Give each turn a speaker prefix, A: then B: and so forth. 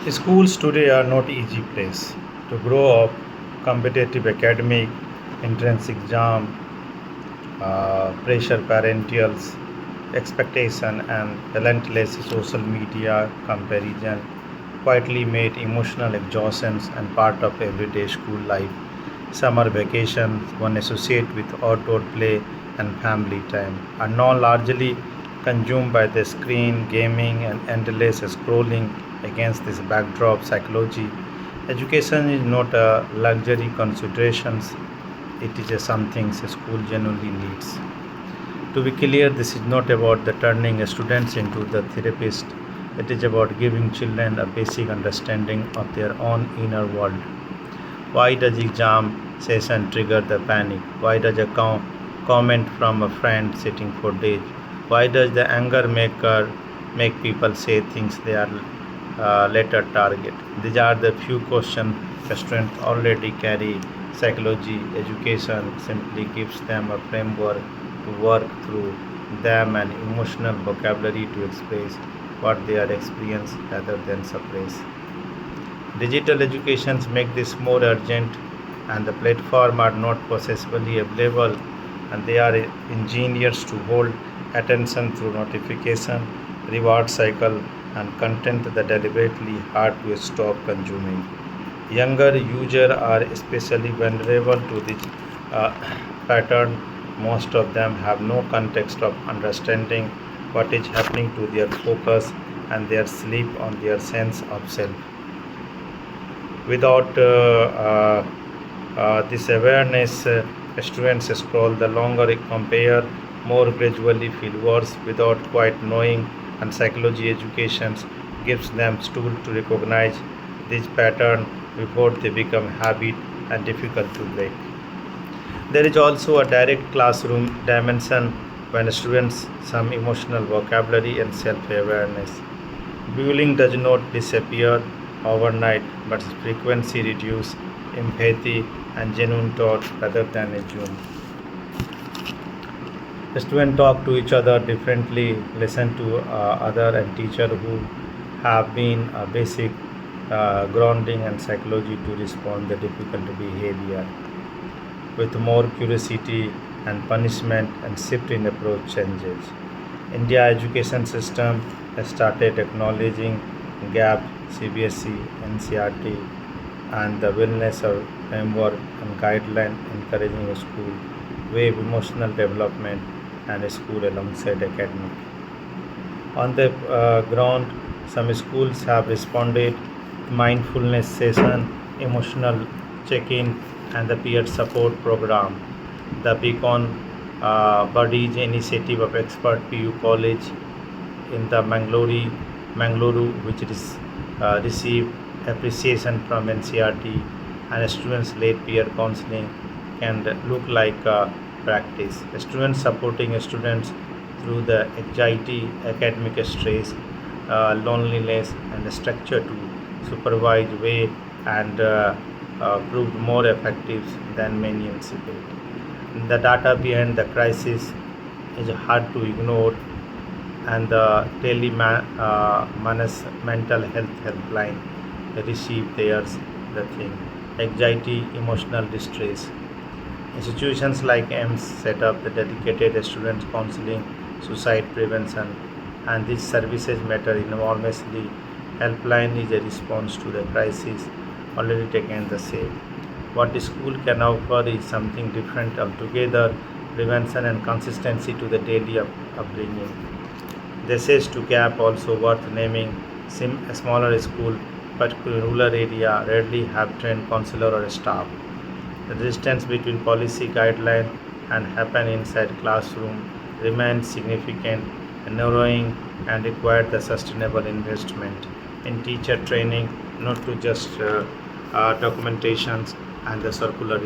A: Schools today are not easy place to grow up. Competitive academic, entrance exam, pressure parentals, expectation, and relentless social media comparison quietly made emotional exhaustions and part of everyday school life. Summer vacations, one associate with outdoor play and family time, are now largely consumed by the screen, gaming, and endless scrolling. Against this backdrop, psychology education is not a luxury consideration, it is a something a school genuinely needs. To be clear, this is not about the turning students into the therapist. It is about giving children a basic understanding of their own inner world. Why does exam session trigger the panic? Why does a comment from a friend sitting for days? Why does the anger make people say things they are later target? These are the few questions the students already carry. Psychology education simply gives them a framework to work through them and emotional vocabulary to express what they are experiencing rather than suppress. Digital educations make this more urgent, and the platform are not possessibly available, and they are engineered to hold attention through notification, reward cycle, and content that deliberately hard to stop consuming. Younger users are especially vulnerable to this uh, pattern. Most of them have no context of understanding what is happening to their focus and their sleep on their sense of self. Without this awareness, students scroll the longer they compare, more gradually feel worse without quite knowing, and psychology education gives them tools to recognize this pattern before they become habit and difficult to break. There is also a direct classroom dimension when students some emotional vocabulary and self-awareness. Bullying does not disappear overnight, but frequency reduce empathy and genuine thought rather than assume. Students talk to each other differently, listen to other and teacher who have been basic grounding and psychology to respond the difficult behavior with more curiosity and punishment and shift in approach changes. India education system has started acknowledging gap CBSE, NCRT, and the wellness framework and guideline encouraging school wave emotional development and school alongside academic. On the ground, some schools have responded to mindfulness session, emotional check-in, and the peer support program. The Beacon Buddies initiative of Expert PU College in the Mangaluru, which is received appreciation from NCRT, and students-led peer counseling can look like practice. Students supporting students through the anxiety, academic stress, loneliness, and structure to supervise way and proved more effective than many anticipate. The data behind the crisis is hard to ignore, and the Manas mental health helpline receive theirs the thing. Anxiety, emotional distress. Institutions like AIMS set up the dedicated student counseling, suicide prevention, and these services matter enormously. Helpline is a response to the crisis already taken the shape. What the school can offer is something different altogether, prevention and consistency to the daily upbringing. This is to gap also worth naming. A smaller school, particularly rural area, rarely have trained counselor or staff. The distance between policy guideline and happen inside classroom remains significant, narrowing, and require the sustainable investment in teacher training, not to just documentations and the circular